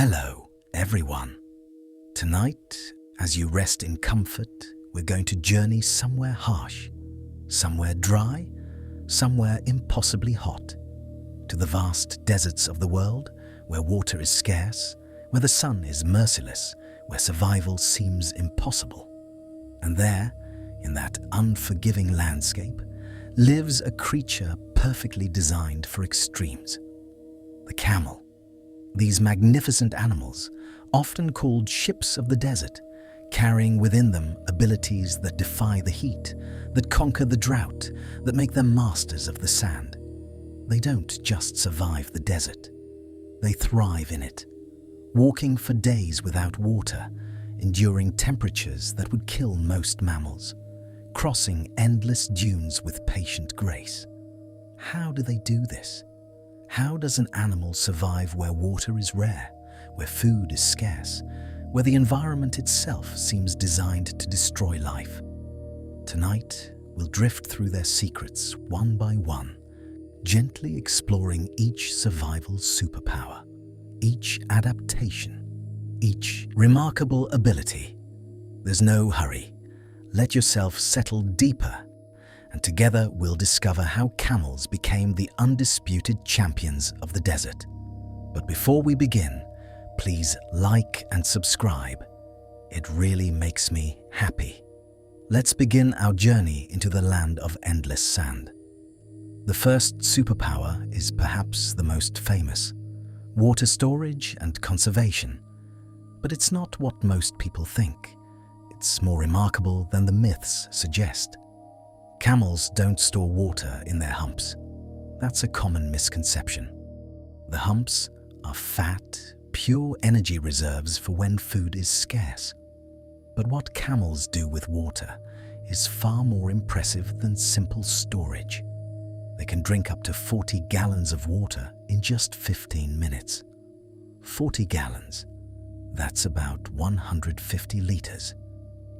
Hello, everyone. Tonight, as you rest in comfort, we're going to journey somewhere harsh, somewhere dry, somewhere impossibly hot, to the vast deserts of the world where water is scarce, where the sun is merciless, where survival seems impossible. And there, in that unforgiving landscape, lives a creature perfectly designed for extremes: the camel. These magnificent animals, often called ships of the desert, carrying within them abilities that defy the heat, that conquer the drought, that make them masters of the sand. They don't just survive the desert. They thrive in it, walking for days without water, enduring temperatures that would kill most mammals, crossing endless dunes with patient grace. How do they do this? How does an animal survive where water is rare, where food is scarce, where the environment itself seems designed to destroy life? Tonight, we'll drift through their secrets one by one, gently exploring each survival superpower, each adaptation, each remarkable ability. There's no hurry. Let yourself settle deeper, and together we'll discover how camels became the undisputed champions of the desert. But before we begin, please like and subscribe. It really makes me happy. Let's begin our journey into the land of endless sand. The first superpower is perhaps the most famous: water storage and conservation. But it's not what most people think. It's more remarkable than the myths suggest. Camels don't store water in their humps. That's a common misconception. The humps are fat, pure energy reserves for when food is scarce. But what camels do with water is far more impressive than simple storage. They can drink up to 40 gallons of water in just 15 minutes. 40 gallons. That's about 150 liters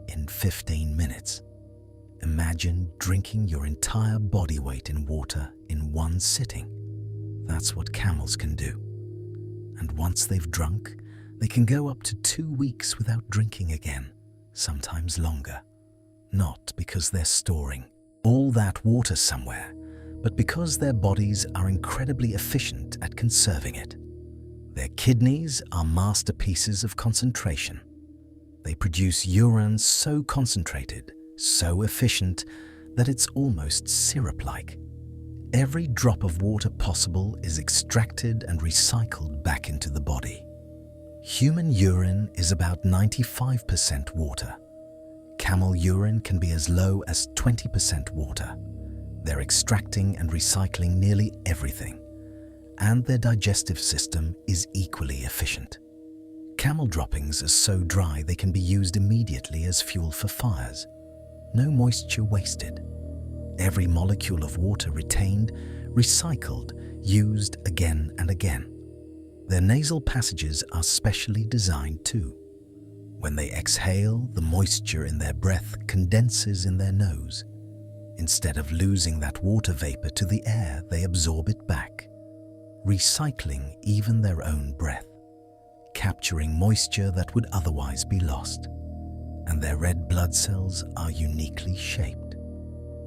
in 15 minutes. Imagine drinking your entire body weight in water in one sitting. That's what camels can do. And once they've drunk, they can go up to 2 weeks without drinking again, sometimes longer. Not because they're storing all that water somewhere, but because their bodies are incredibly efficient at conserving it. Their kidneys are masterpieces of concentration. They produce urine so concentrated, so efficient, that it's almost syrup-like. Every drop of water possible is extracted and recycled back into the body. Human urine is about 95% water. Camel urine can be as low as 20% water. They're extracting and recycling nearly everything, and their digestive system is equally efficient. Camel droppings are so dry they can be used immediately as fuel for fires. No moisture wasted. Every molecule of water retained, recycled, used again and again. Their nasal passages are specially designed too. When they exhale, the moisture in their breath condenses in their nose. Instead of losing that water vapor to the air, they absorb it back, recycling even their own breath, capturing moisture that would otherwise be lost. And their red blood cells are uniquely shaped,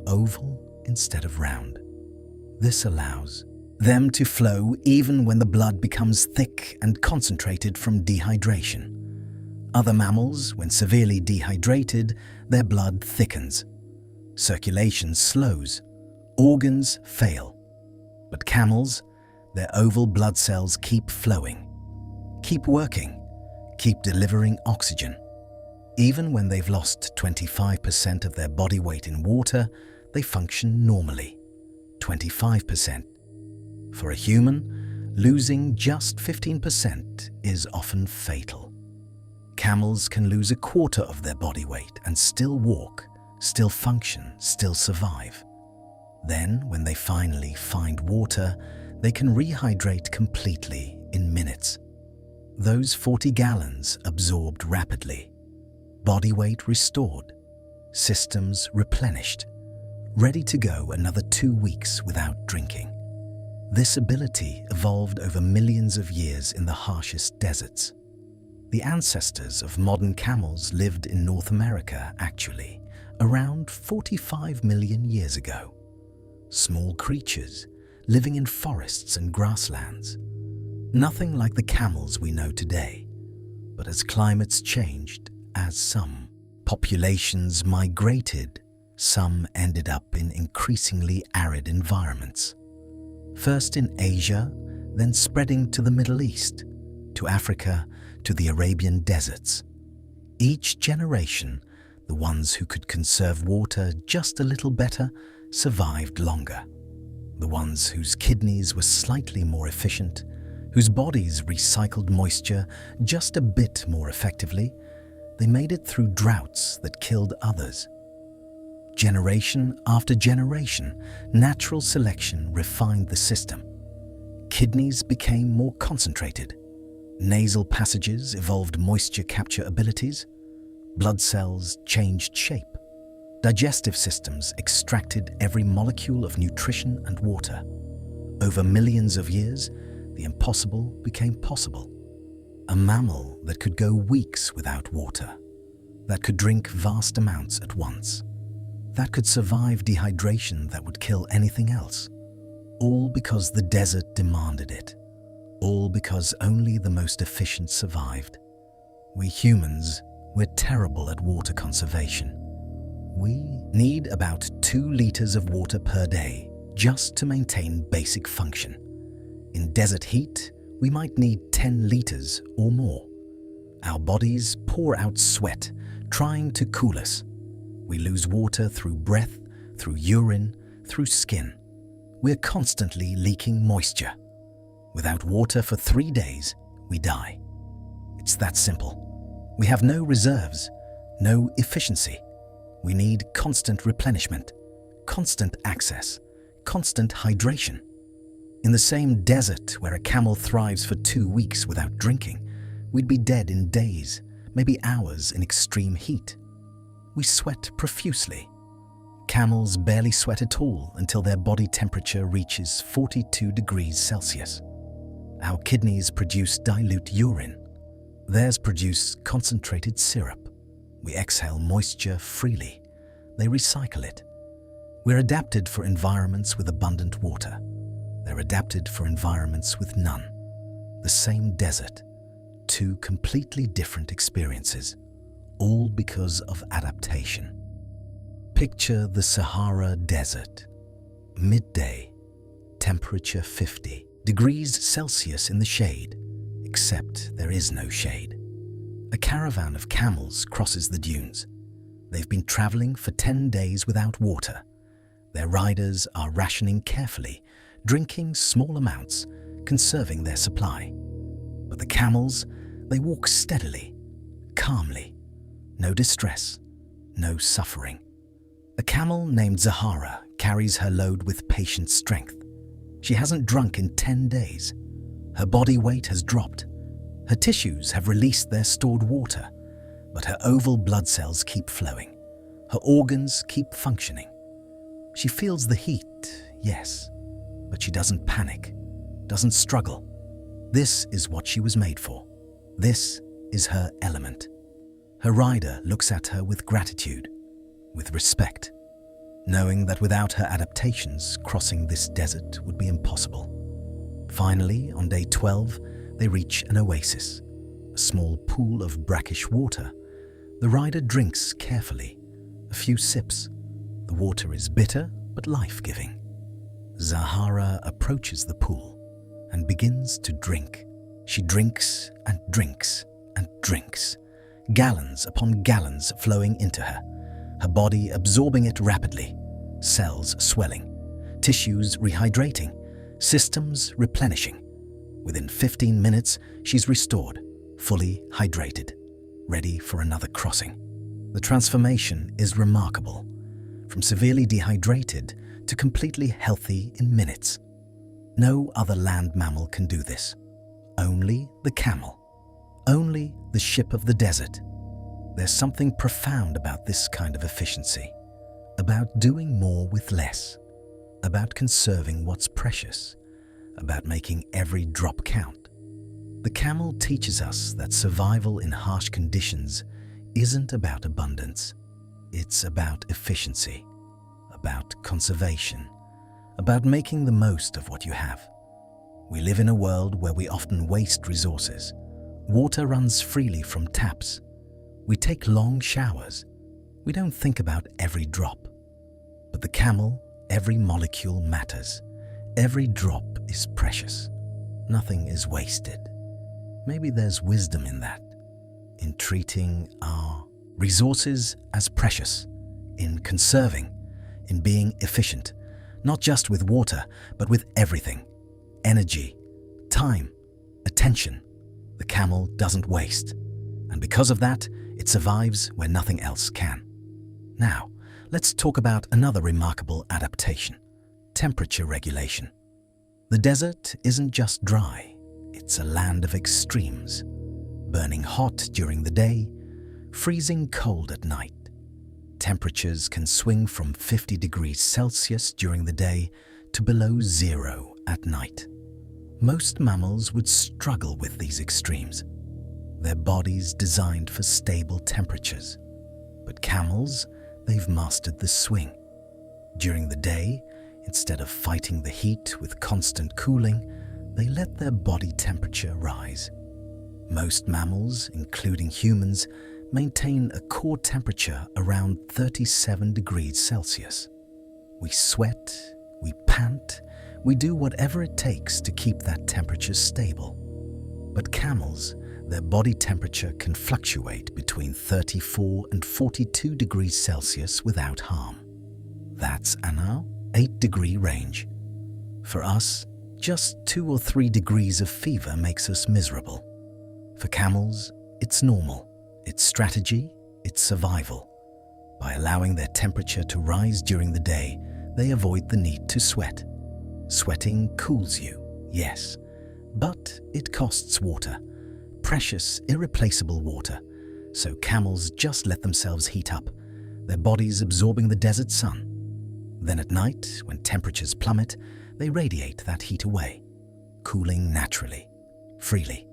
oval instead of round. This allows them to flow even when the blood becomes thick and concentrated from dehydration. Other mammals, when severely dehydrated, their blood thickens. Circulation slows, organs fail. But camels, their oval blood cells keep flowing, keep working, keep delivering oxygen. Even when they've lost 25% of their body weight in water, they function normally. 25%. For a human, losing just 15% is often fatal. Camels can lose a quarter of their body weight and still walk, still function, still survive. Then, when they finally find water, they can rehydrate completely in minutes. Those 40 gallons absorbed rapidly. Body weight restored, systems replenished, ready to go another 2 weeks without drinking. This ability evolved over millions of years in the harshest deserts. The ancestors of modern camels lived in North America, actually, around 45 million years ago. Small creatures living in forests and grasslands. Nothing like the camels we know today. But as climates changed, as some populations migrated, some ended up in increasingly arid environments. First in Asia, then spreading to the Middle East, to Africa, to the Arabian deserts. Each generation, the ones who could conserve water just a little better, survived longer. The ones whose kidneys were slightly more efficient, whose bodies recycled moisture just a bit more effectively, they made it through droughts that killed others. Generation after generation, natural selection refined the system. Kidneys became more concentrated. Nasal passages evolved moisture capture abilities. Blood cells changed shape. Digestive systems extracted every molecule of nutrition and water. Over millions of years, the impossible became possible. A mammal that could go weeks without water, that could drink vast amounts at once, that could survive dehydration that would kill anything else. All because the desert demanded it. All because only the most efficient survived. We humans, we're terrible at water conservation. We need about 2 liters of water per day just to maintain basic function. In desert heat, we might need 10 liters or more. Our bodies pour out sweat, trying to cool us. We lose water through breath, through urine, through skin. We're constantly leaking moisture. Without water for 3 days, we die. It's that simple. We have no reserves, no efficiency. We need constant replenishment, constant access, constant hydration. In the same desert where a camel thrives for 2 weeks without drinking, we'd be dead in days, maybe hours in extreme heat. We sweat profusely. Camels barely sweat at all until their body temperature reaches 42 degrees Celsius. Our kidneys produce dilute urine. Theirs produce concentrated syrup. We exhale moisture freely. They recycle it. We're adapted for environments with abundant water. They're adapted for environments with none. The same desert, 2 completely different experiences, all because of adaptation. Picture the Sahara Desert. Midday, temperature 50 degrees Celsius in the shade, except there is no shade. A caravan of camels crosses the dunes. They've been traveling for 10 days without water. Their riders are rationing carefully, drinking small amounts, conserving their supply. But the camels, they walk steadily, calmly. No distress, no suffering. A camel named Zahara carries her load with patient strength. She hasn't drunk in 10 days. Her body weight has dropped. Her tissues have released their stored water, but her oval blood cells keep flowing. Her organs keep functioning. She feels the heat, yes, but she doesn't panic, doesn't struggle. This is what she was made for. This is her element. Her rider looks at her with gratitude, with respect, knowing that without her adaptations, crossing this desert would be impossible. Finally, on day 12, they reach an oasis, a small pool of brackish water. The rider drinks carefully, a few sips. The water is bitter but life-giving. Zahara approaches the pool and begins to drink. She drinks and drinks and drinks, gallons upon gallons flowing into her, her body absorbing it rapidly, cells swelling, tissues rehydrating, systems replenishing. Within 15 minutes, she's restored, fully hydrated, ready for another crossing. The transformation is remarkable, from severely dehydrated to completely healthy in minutes. No other land mammal can do this. Only the camel. Only the ship of the desert. There's something profound about this kind of efficiency, about doing more with less, about conserving what's precious, about making every drop count. The camel teaches us that survival in harsh conditions isn't about abundance. It's about efficiency, about conservation, about making the most of what you have. We live in a world where we often waste resources. Water runs freely from taps. We take long showers. We don't think about every drop. But the camel, every molecule matters. Every drop is precious. Nothing is wasted. Maybe there's wisdom in that, in treating our resources as precious, in conserving, in being efficient, not just with water, but with everything. Energy, time, attention. The camel doesn't waste. And because of that, it survives where nothing else can. Now, let's talk about another remarkable adaptation: temperature regulation. The desert isn't just dry, it's a land of extremes. Burning hot during the day, freezing cold at night. Temperatures can swing from 50 degrees Celsius during the day to below zero at night. Most mammals would struggle with these extremes. Their bodies designed for stable temperatures. But camels, they've mastered the swing. During the day, instead of fighting the heat with constant cooling, they let their body temperature rise. Most mammals, including humans, maintain a core temperature around 37 degrees Celsius. We sweat, we pant, we do whatever it takes to keep that temperature stable. But camels, their body temperature can fluctuate between 34 and 42 degrees Celsius without harm. That's an 8-degree range. For us, just 2 or 3 degrees of fever makes us miserable. For camels, it's normal. It's strategy, it's survival. By allowing their temperature to rise during the day, they avoid the need to sweat. Sweating cools you, yes, but it costs water. Precious, irreplaceable water. So camels just let themselves heat up, their bodies absorbing the desert sun. Then at night, when temperatures plummet, they radiate that heat away, cooling naturally, freely,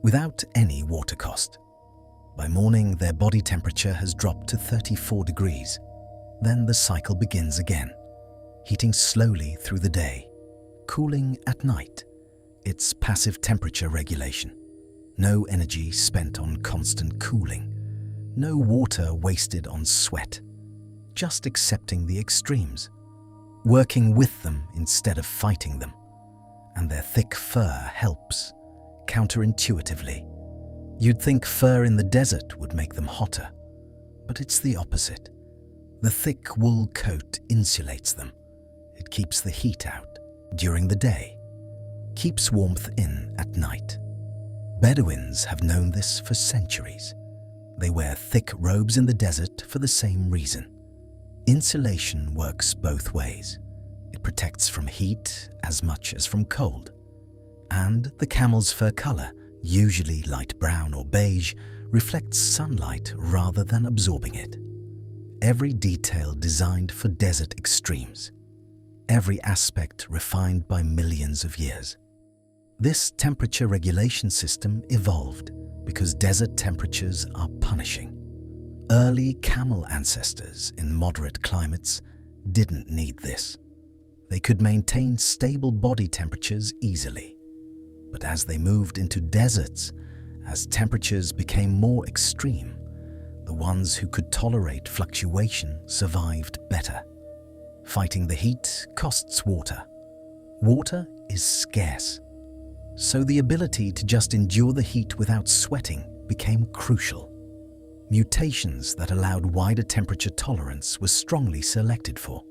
without any water cost. By morning, their body temperature has dropped to 34 degrees. Then the cycle begins again, heating slowly through the day, cooling at night. It's passive temperature regulation. No energy spent on constant cooling. No water wasted on sweat. Just accepting the extremes. Working with them instead of fighting them. And their thick fur helps, counterintuitively. You'd think fur in the desert would make them hotter, but it's the opposite. The thick wool coat insulates them. It keeps the heat out during the day, keeps warmth in at night. Bedouins have known this for centuries. They wear thick robes in the desert for the same reason. Insulation works both ways. It protects from heat as much as from cold. And the camel's fur color, usually light brown or beige, reflects sunlight rather than absorbing it. Every detail designed for desert extremes. Every aspect refined by millions of years. This temperature regulation system evolved because desert temperatures are punishing. Early camel ancestors in moderate climates didn't need this. They could maintain stable body temperatures easily. But as they moved into deserts, as temperatures became more extreme, the ones who could tolerate fluctuation survived better. Fighting the heat costs water. Water is scarce. So the ability to just endure the heat without sweating became crucial. Mutations that allowed wider temperature tolerance were strongly selected for.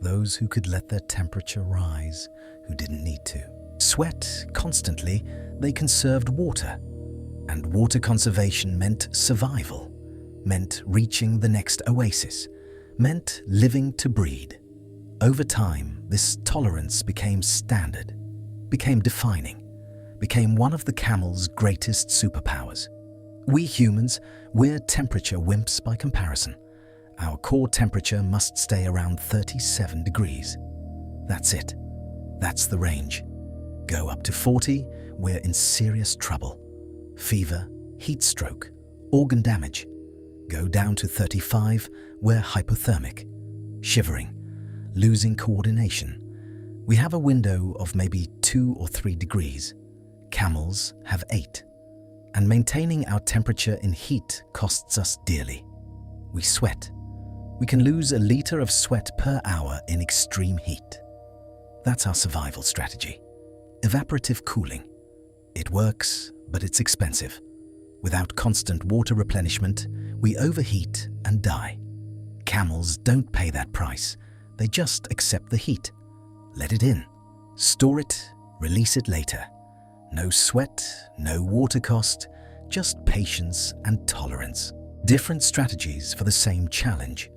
Those who could let their temperature rise, who didn't need to sweat constantly, they conserved water. And water conservation meant survival, meant reaching the next oasis, meant living to breed. Over time, this tolerance became standard, became defining, became one of the camel's greatest superpowers. We humans, we're temperature wimps by comparison. Our core temperature must stay around 37 degrees. That's it. That's the range. Go up to 40, we're in serious trouble. Fever, heat stroke, organ damage. Go down to 35, we're hypothermic, shivering, losing coordination. We have a window of maybe 2 or 3 degrees. Camels have 8. And maintaining our temperature in heat costs us dearly. We sweat. We can lose a liter of sweat per hour in extreme heat. That's our survival strategy. Evaporative cooling. It works, but it's expensive. Without constant water replenishment, we overheat and die. Camels don't pay that price. They just accept the heat. Let it in. Store it, release it later. No sweat, no water cost, just patience and tolerance. Different strategies for the same challenge.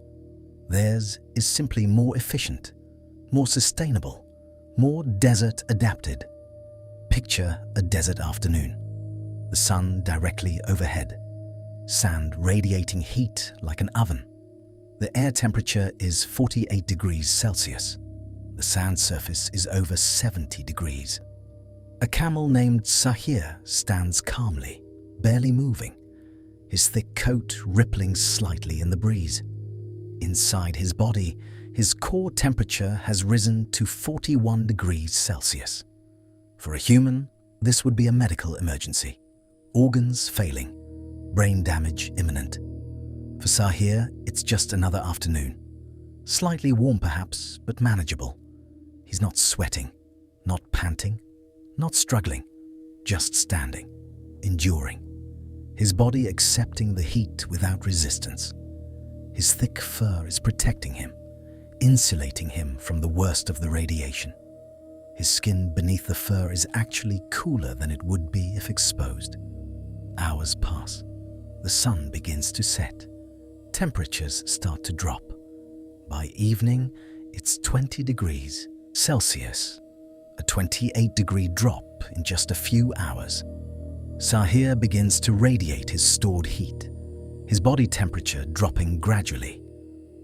Theirs is simply more efficient, more sustainable, more desert adapted. Picture a desert afternoon. The sun directly overhead. Sand radiating heat like an oven. The air temperature is 48 degrees Celsius. The sand surface is over 70 degrees. A camel named Sahir stands calmly, barely moving, his thick coat rippling slightly in the breeze. Inside his body, his core temperature has risen to 41 degrees Celsius. For a human, this would be a medical emergency. Organs failing, brain damage imminent. For Sahir, it's just another afternoon. Slightly warm perhaps, but manageable. He's not sweating, not panting, not struggling, just standing, enduring. His body accepting the heat without resistance. His thick fur is protecting him, insulating him from the worst of the radiation. His skin beneath the fur is actually cooler than it would be if exposed. Hours pass. The sun begins to set. Temperatures start to drop. By evening, it's 20 degrees Celsius, a 28-degree drop in just a few hours. Sahir begins to radiate his stored heat, his body temperature dropping gradually.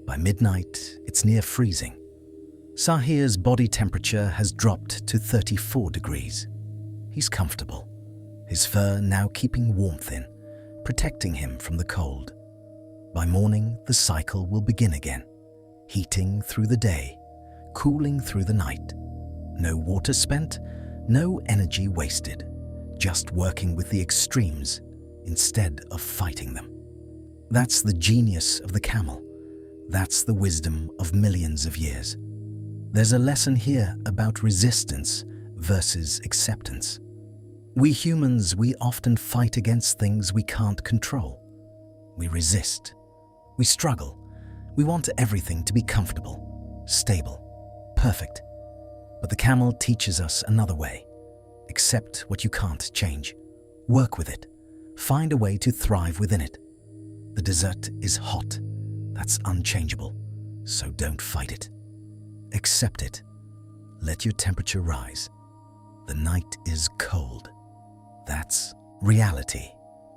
By midnight, it's near freezing. Sahir's body temperature has dropped to 34 degrees. He's comfortable, his fur now keeping warmth in, protecting him from the cold. By morning, the cycle will begin again, heating through the day, cooling through the night. No water spent, no energy wasted, just working with the extremes instead of fighting them. That's the genius of the camel. That's the wisdom of millions of years. There's a lesson here about resistance versus acceptance. We humans, we often fight against things we can't control. We resist. We struggle. We want everything to be comfortable, stable, perfect. But the camel teaches us another way. Accept what you can't change. Work with it. Find a way to thrive within it. The desert is hot. That's unchangeable. So don't fight it. Accept it. Let your temperature rise. The night is cold. That's reality.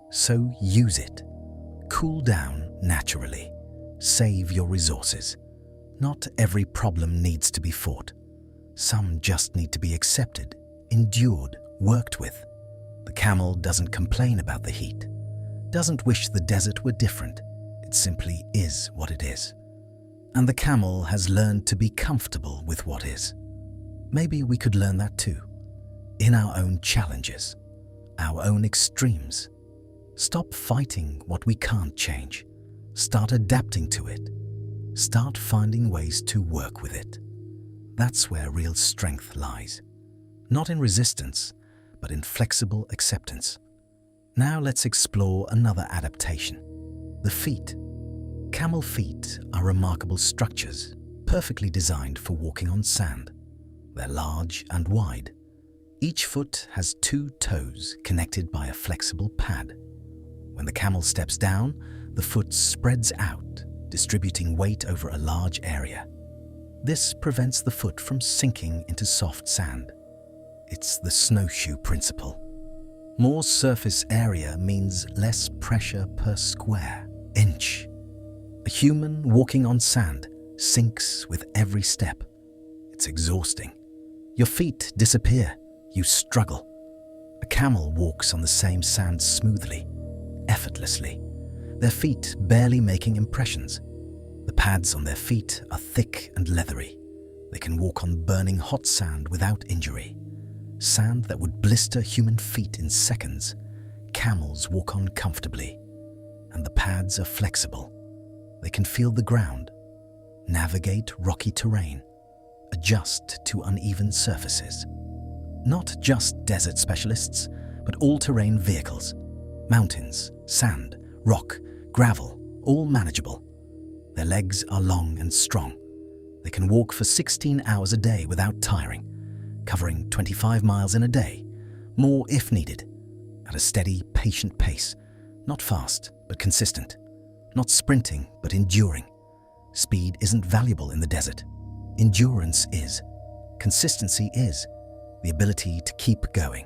So use it. Cool down naturally. Save your resources. Not every problem needs to be fought. Some just need to be accepted, endured, worked with. The camel doesn't complain about the heat, doesn't wish the desert were different. It simply is what it is. And the camel has learned to be comfortable with what is. Maybe we could learn that too, in our own challenges, our own extremes. Stop fighting what we can't change. Start adapting to it. Start finding ways to work with it. That's where real strength lies. Not in resistance, but in flexible acceptance. Now let's explore another adaptation. The feet. Camel feet are remarkable structures, perfectly designed for walking on sand. They're large and wide. Each foot has 2 toes connected by a flexible pad. When the camel steps down, the foot spreads out, distributing weight over a large area. This prevents the foot from sinking into soft sand. It's the snowshoe principle. More surface area means less pressure per square inch. A human walking on sand sinks with every step. It's exhausting. Your feet disappear. You struggle. A camel walks on the same sand smoothly, effortlessly, their feet barely making impressions. The pads on their feet are thick and leathery. They can walk on burning hot sand without injury. Sand that would blister human feet in seconds. Camels walk on comfortably. And the pads are flexible. They can feel the ground, navigate rocky terrain, adjust to uneven surfaces. Not just desert specialists, but all-terrain vehicles. Mountains, sand, rock, gravel, all manageable. Their legs are long and strong. They can walk for 16 hours a day without tiring, covering 25 miles in a day, more if needed, at a steady, patient pace, not fast, but consistent, not sprinting, but enduring. Speed isn't valuable in the desert. Endurance is. Consistency is. The ability to keep going,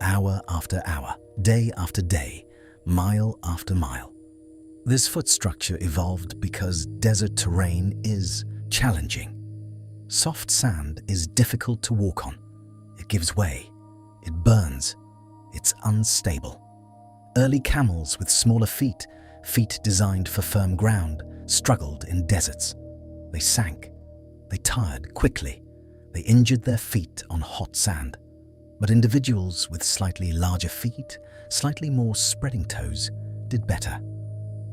hour after hour, day after day, mile after mile. This foot structure evolved because desert terrain is challenging. Soft sand is difficult to walk on. It gives way. It burns. It's unstable. Early camels with smaller feet designed for firm ground, struggled in deserts. They sank. They tired quickly. They injured their feet on hot sand. But individuals with slightly larger feet, slightly more spreading toes, did better.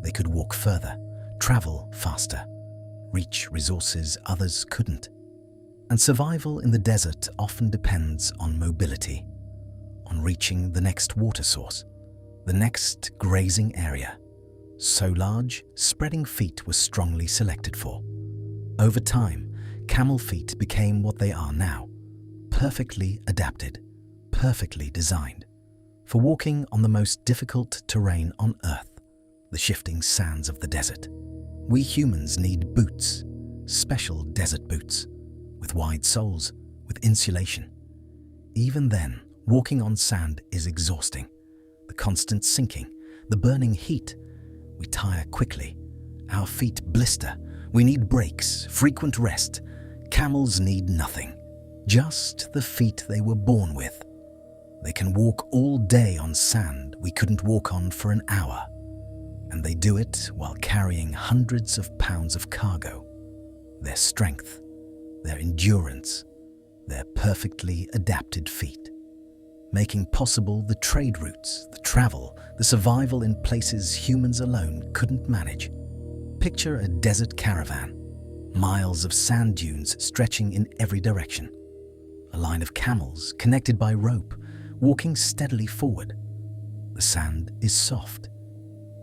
They could walk further, travel faster, reach resources others couldn't. And survival in the desert often depends on mobility, on reaching the next water source, the next grazing area. So large, spreading feet were strongly selected for. Over time, camel feet became what they are now, perfectly adapted, perfectly designed, for walking on the most difficult terrain on Earth, the shifting sands of the desert. We humans need boots, special desert boots, with wide soles, with insulation. Even then, walking on sand is exhausting. The constant sinking, the burning heat. We tire quickly. Our feet blister. We need breaks, frequent rest. Camels need nothing, just the feet they were born with. They can walk all day on sand we couldn't walk on for an hour. And they do it while carrying hundreds of pounds of cargo. Their strength, their endurance, their perfectly adapted feet, making possible the trade routes, the travel, the survival in places humans alone couldn't manage. Picture a desert caravan, miles of sand dunes stretching in every direction. A line of camels connected by rope, walking steadily forward. The sand is soft.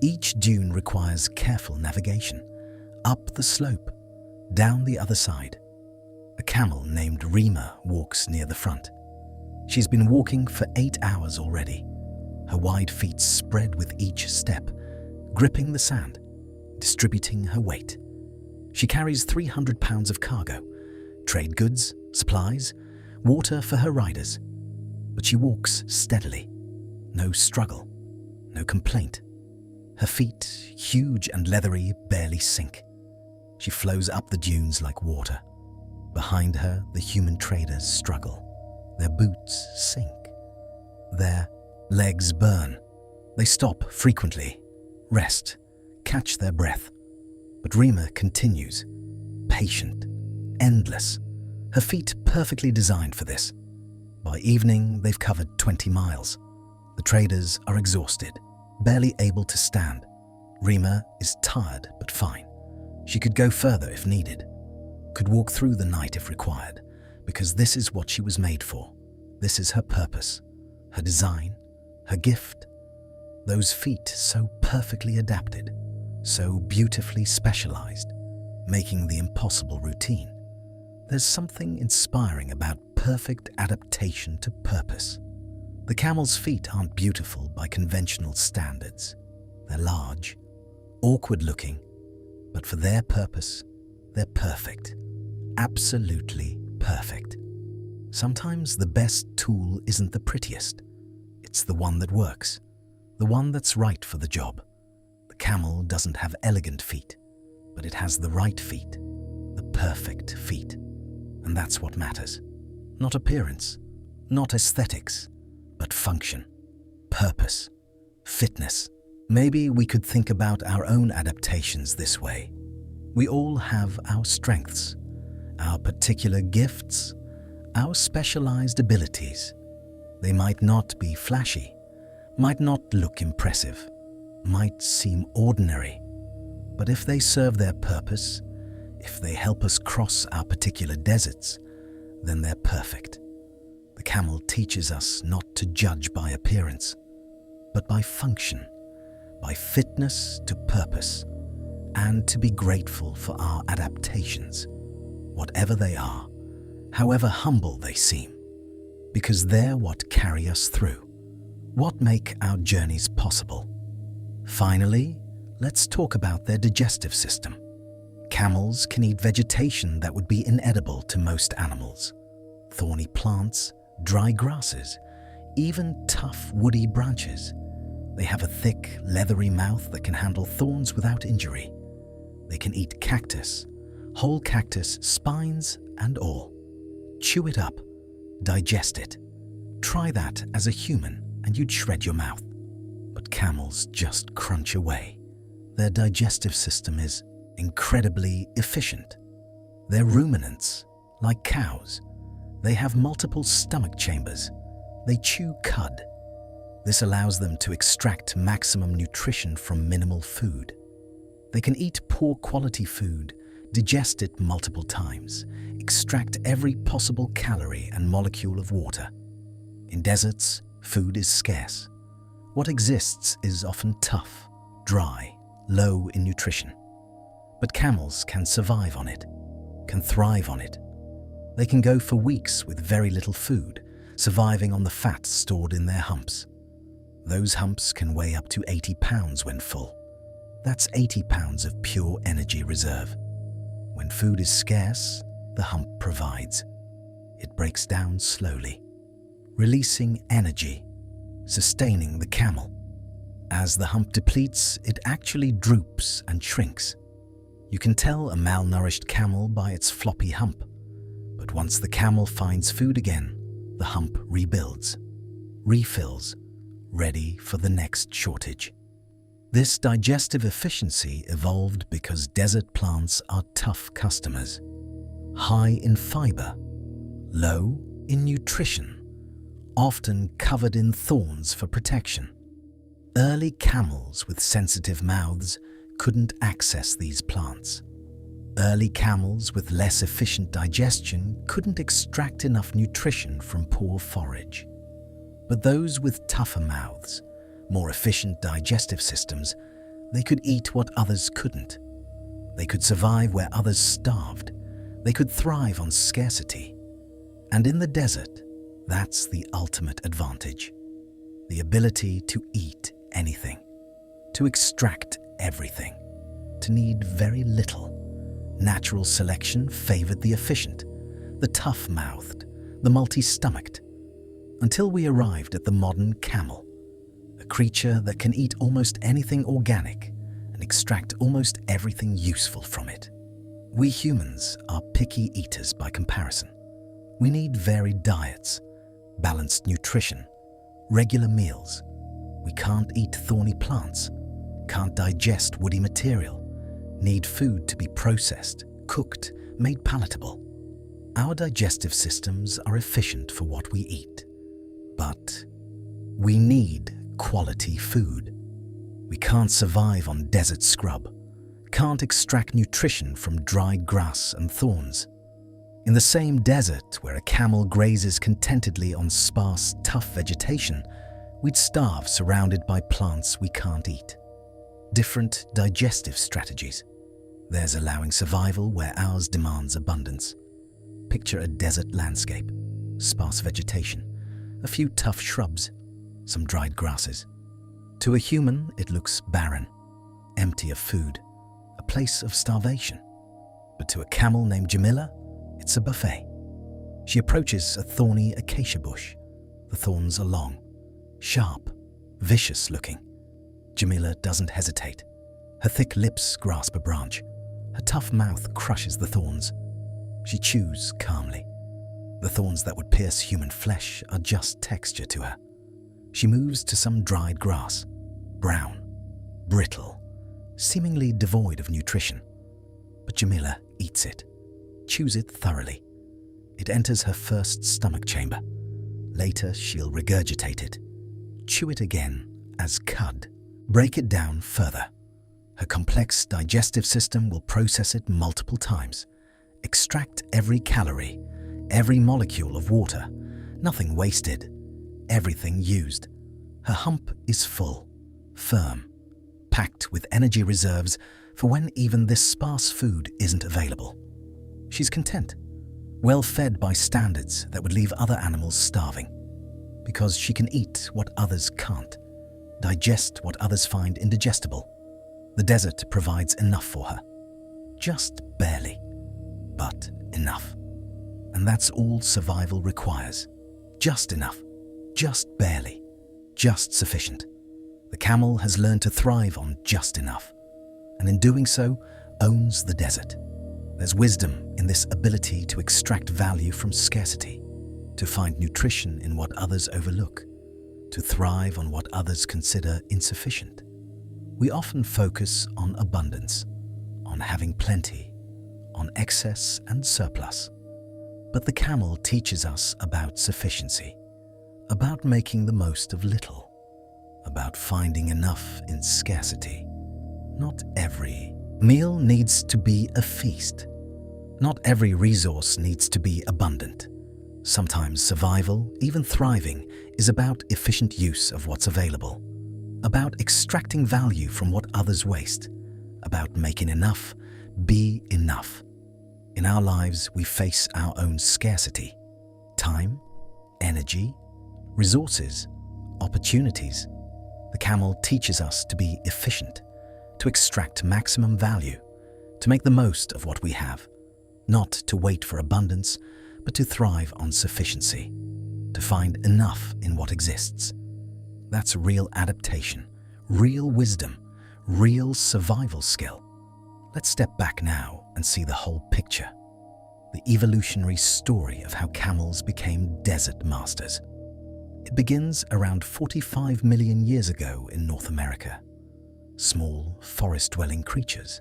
Each dune requires careful navigation, up the slope, down the other side. A camel named Rima walks near the front. She's been walking for 8 hours already, her wide feet spread with each step, gripping the sand, distributing her weight. She carries 300 pounds of cargo, trade goods, supplies, water for her riders. But she walks steadily. No struggle, no complaint. Her feet, huge and leathery, barely sink. She flows up the dunes like water. Behind her, the human traders struggle. Their boots sink. Their legs burn. They stop frequently, rest, catch their breath. But Rima continues, patient, endless, her feet perfectly designed for this. By evening, they've covered 20 miles. The traders are exhausted, barely able to stand. Rima is tired but fine. She could go further if needed, could walk through the night if required, because this is what she was made for. This is her purpose, her design, her gift. Those feet so perfectly adapted, so beautifully specialized, making the impossible routine. There's something inspiring about perfect adaptation to purpose. The camel's feet aren't beautiful by conventional standards. They're large, awkward-looking, but for their purpose, they're perfect. Absolutely perfect. Sometimes the best tool isn't the prettiest. It's the one that works, the one that's right for the job. The camel doesn't have elegant feet, but it has the right feet, the perfect feet. And that's what matters. Not appearance, Not aesthetics, but function, purpose, fitness. Maybe we could think about our own adaptations this way. We all have our strengths, our particular gifts, our specialized abilities. They might not be flashy, might not look impressive, might seem ordinary, but if they serve their purpose, if they help us cross our particular deserts, then they're perfect. The camel teaches us not to judge by appearance, but by function, by fitness to purpose, and to be grateful for our adaptations, whatever they are, however humble they seem, because they're what carry us through, what make our journeys possible. Finally, let's talk about their digestive system. Camels can eat vegetation that would be inedible to most animals. Thorny plants, dry grasses, even tough woody branches. They have a thick, leathery mouth that can handle thorns without injury. They can eat cactus, whole cactus, spines and all. Chew it up, digest it. Try that as a human and you'd shred your mouth. But camels just crunch away. Their digestive system is incredibly efficient. They're ruminants, like cows. They have multiple stomach chambers. They chew cud. This allows them to extract maximum nutrition from minimal food. They can eat poor quality food, digest it multiple times, extract every possible calorie and molecule of water. In deserts, food is scarce. What exists is often tough, dry, low in nutrition. But camels can survive on it, can thrive on it. They can go for weeks with very little food, surviving on the fat stored in their humps. Those humps can weigh up to 80 pounds when full. That's 80 pounds of pure energy reserve. When food is scarce, the hump provides. It breaks down slowly, releasing energy, sustaining the camel. As the hump depletes, it actually droops and shrinks. You can tell a malnourished camel by its floppy hump. But once the camel finds food again, the hump rebuilds, refills, ready for the next shortage. This digestive efficiency evolved because desert plants are tough customers, high in fiber, low in nutrition, often covered in thorns for protection. Early camels with sensitive mouths couldn't access these plants. Early camels with less efficient digestion couldn't extract enough nutrition from poor forage. But those with tougher mouths, more efficient digestive systems, they could eat what others couldn't. They could survive where others starved. They could thrive on scarcity. And in the desert, that's the ultimate advantage. The ability to eat anything, to extract everything, to need very little. Natural selection favored the efficient, the tough-mouthed, the multi-stomached, until we arrived at the modern camel, a creature that can eat almost anything organic and extract almost everything useful from it. We humans are picky eaters by comparison. We need varied diets, balanced nutrition, regular meals. We can't eat thorny plants, can't digest woody material, need food to be processed, cooked, made palatable. Our digestive systems are efficient for what we eat. But we need quality food. We can't survive on desert scrub, can't extract nutrition from dried grass and thorns. In the same desert where a camel grazes contentedly on sparse, tough vegetation, we'd starve surrounded by plants we can't eat. Different digestive strategies. Theirs allowing survival where ours demands abundance. Picture a desert landscape, sparse vegetation, a few tough shrubs, some dried grasses. To a human, it looks barren, empty of food, a place of starvation. But to a camel named Jamila, it's a buffet. She approaches a thorny acacia bush. The thorns are long, sharp, vicious looking. Jamila doesn't hesitate. Her thick lips grasp a branch. Her tough mouth crushes the thorns. She chews calmly. The thorns that would pierce human flesh are just texture to her. She moves to some dried grass, brown, brittle, seemingly devoid of nutrition. But Jamila eats it, chews it thoroughly. It enters her first stomach chamber. Later, she'll regurgitate it, chew it again as cud, break it down further. Her complex digestive system will process it multiple times, extract every calorie, every molecule of water, nothing wasted, everything used. Her hump is full, firm, packed with energy reserves for when even this sparse food isn't available. She's content, well fed by standards that would leave other animals starving, because she can eat what others can't, digest what others find indigestible. The desert provides enough for her, just barely, but enough. And that's all survival requires. Just enough, just barely, just sufficient. The camel has learned to thrive on just enough, and in doing so, owns the desert. There's wisdom in this ability to extract value from scarcity, to find nutrition in what others overlook, to thrive on what others consider insufficient. We often focus on abundance, on having plenty, on excess and surplus. But the camel teaches us about sufficiency, about making the most of little, about finding enough in scarcity. Not every meal needs to be a feast. Not every resource needs to be abundant. Sometimes survival, even thriving, is about efficient use of what's available, about extracting value from what others waste, about making enough be enough. In our lives, we face our own scarcity: time, energy, resources, opportunities. The camel teaches us to be efficient, to extract maximum value, to make the most of what we have, not to wait for abundance, but to thrive on sufficiency, to find enough in what exists. That's real adaptation, real wisdom, real survival skill. Let's step back now and see the whole picture. The evolutionary story of how camels became desert masters. It begins around 45 million years ago in North America. Small, forest-dwelling creatures,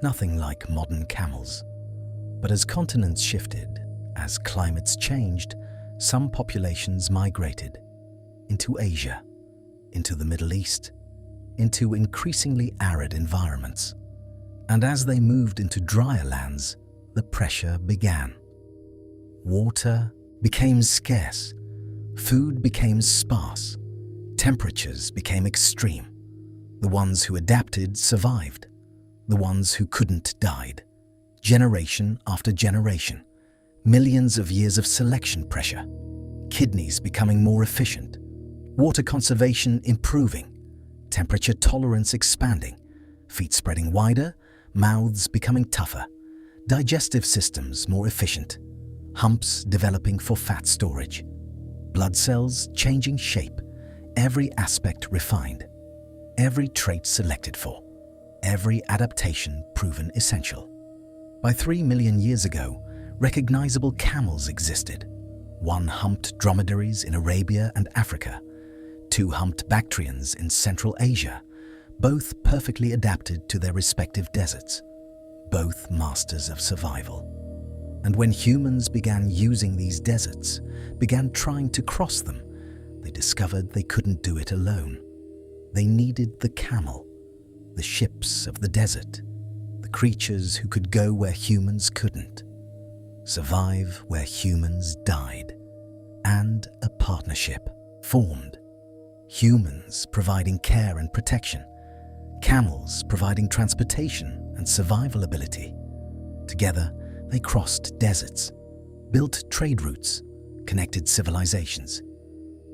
nothing like modern camels. But as continents shifted, as climates changed, some populations migrated into Asia, into the Middle East, into increasingly arid environments. And as they moved into drier lands, the pressure began. Water became scarce, food became sparse, temperatures became extreme. The ones who adapted survived, the ones who couldn't died. Generation after generation, millions of years of selection pressure, kidneys becoming more efficient, water conservation improving, temperature tolerance expanding, feet spreading wider, mouths becoming tougher, digestive systems more efficient, humps developing for fat storage, blood cells changing shape, every aspect refined, every trait selected for, every adaptation proven essential. By 3 million years ago, recognizable camels existed. 1-humped dromedaries in Arabia and Africa, 2-humped Bactrians in Central Asia, both perfectly adapted to their respective deserts, both masters of survival. And when humans began using these deserts, began trying to cross them, they discovered they couldn't do it alone. They needed the camel, the ships of the desert, the creatures who could go where humans couldn't, survive where humans died. And a partnership formed. Humans providing care and protection, camels providing transportation and survival ability. Together, they crossed deserts, built trade routes, connected civilizations.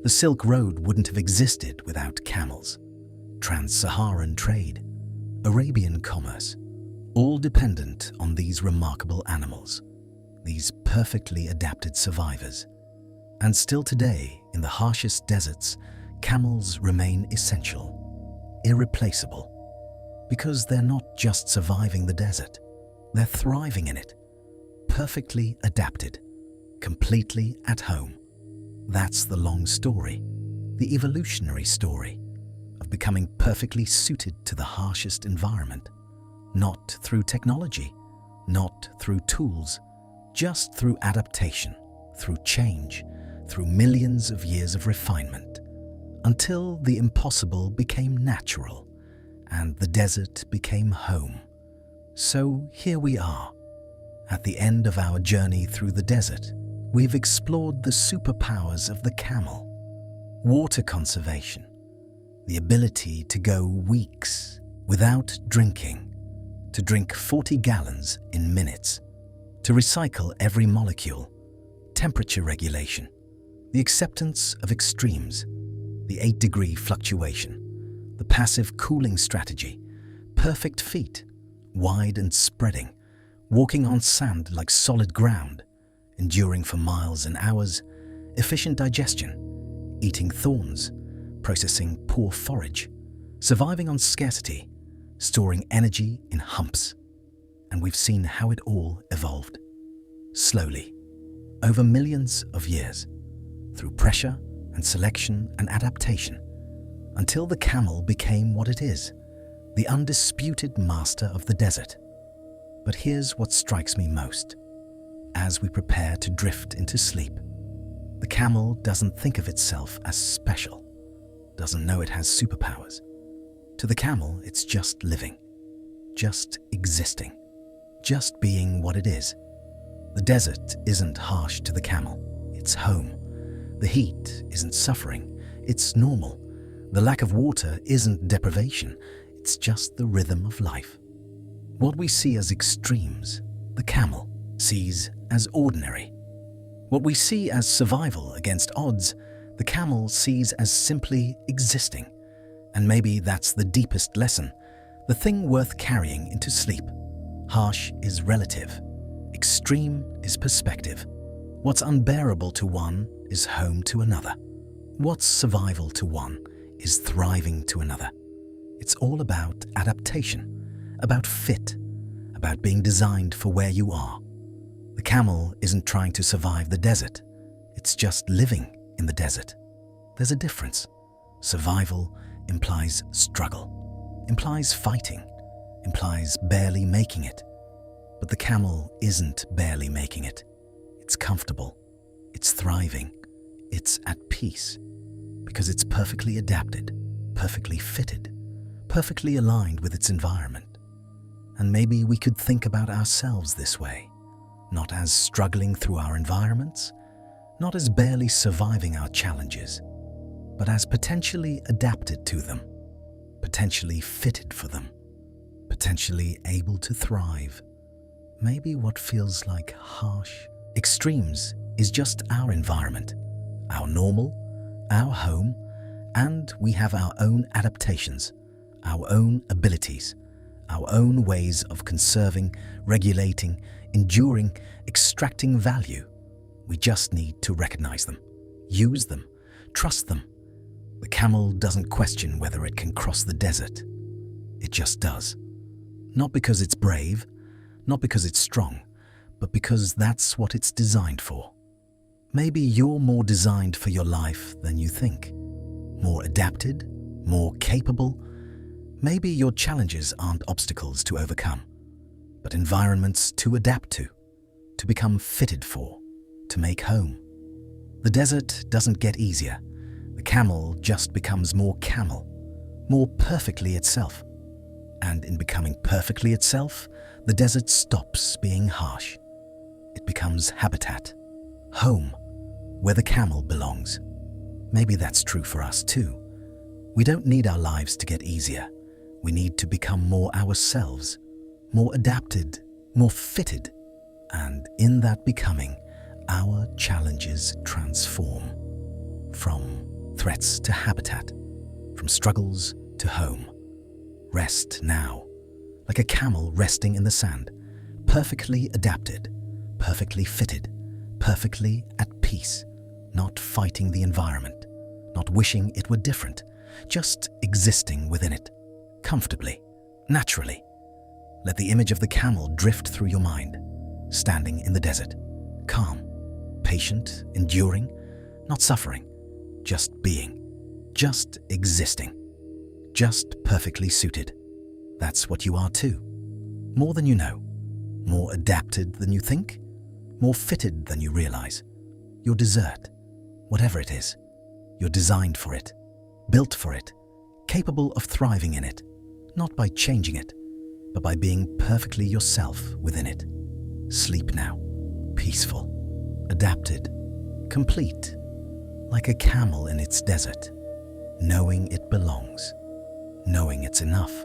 The Silk Road wouldn't have existed without camels. Trans-Saharan trade, Arabian commerce, all dependent on these remarkable animals, these perfectly adapted survivors. And still today, in the harshest deserts, camels remain essential, irreplaceable, because they're not just surviving the desert, they're thriving in it, perfectly adapted, completely at home. That's the long story, the evolutionary story of becoming perfectly suited to the harshest environment. Not through technology, not through tools, just through adaptation, through change, through millions of years of refinement, until the impossible became natural and the desert became home. So here we are. At the end of our journey through the desert, we've explored the superpowers of the camel. Water conservation, the ability to go weeks without drinking, to drink 40 gallons in minutes, to recycle every molecule, temperature regulation, the acceptance of extremes, the 8-degree fluctuation, the passive cooling strategy, perfect feet, wide and spreading, walking on sand like solid ground, enduring for miles and hours, efficient digestion, eating thorns, processing poor forage, surviving on scarcity, storing energy in humps. And we've seen how it all evolved. Slowly, over millions of years, through pressure and selection and adaptation, until the camel became what it is, the undisputed master of the desert. But here's what strikes me most. As we prepare to drift into sleep, the camel doesn't think of itself as special, doesn't know it has superpowers. To the camel, it's just living, just existing, just being what it is. The desert isn't harsh to the camel, it's home. The heat isn't suffering, it's normal. The lack of water isn't deprivation, it's just the rhythm of life. What we see as extremes, the camel sees as ordinary. What we see as survival against odds, the camel sees as simply existing. And maybe that's the deepest lesson, the thing worth carrying into sleep. Harsh is relative, extreme is perspective. What's unbearable to one is home to another. What's survival to one is thriving to another. It's all about adaptation, about fit, about being designed for where you are. The camel isn't trying to survive the desert, it's just living in the desert. There's a difference. Survival implies struggle, implies fighting, implies barely making it. But the camel isn't barely making it. It's comfortable, it's thriving, it's at peace, because it's perfectly adapted, perfectly fitted, perfectly aligned with its environment. And maybe we could think about ourselves this way, not as struggling through our environments, not as barely surviving our challenges, but as potentially adapted to them, potentially fitted for them, potentially able to thrive. Maybe what feels like harsh extremes is just our environment, our normal, our home, and we have our own adaptations, our own abilities, our own ways of conserving, regulating, enduring, extracting value. We just need to recognize them, use them, trust them. The camel doesn't question whether it can cross the desert. It just does. Not because it's brave, not because it's strong, but because that's what it's designed for. Maybe you're more designed for your life than you think. More adapted, more capable. Maybe your challenges aren't obstacles to overcome, but environments to adapt to become fitted for, to make home. The desert doesn't get easier. The camel just becomes more camel, more perfectly itself. And in becoming perfectly itself, the desert stops being harsh. It becomes habitat, home, where the camel belongs. Maybe that's true for us too. We don't need our lives to get easier. We need to become more ourselves, more adapted, more fitted. And in that becoming, our challenges transform. From threats to habitat, from struggles to home. Rest now, like a camel resting in the sand, perfectly adapted, perfectly fitted, perfectly at peace, not fighting the environment, not wishing it were different, just existing within it, comfortably, naturally. Let the image of the camel drift through your mind, standing in the desert, calm, patient, enduring, not suffering, just being, just existing, just perfectly suited. That's what you are too. More than you know, more adapted than you think, more fitted than you realize. Your dessert, whatever it is, you're designed for it, built for it, capable of thriving in it, not by changing it, but by being perfectly yourself within it. Sleep now, peaceful, adapted, complete, like a camel in its desert, knowing it belongs, knowing it's enough,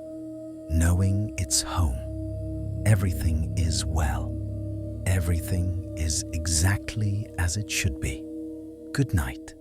knowing it's home. Everything is well. Everything is exactly as it should be. Good night.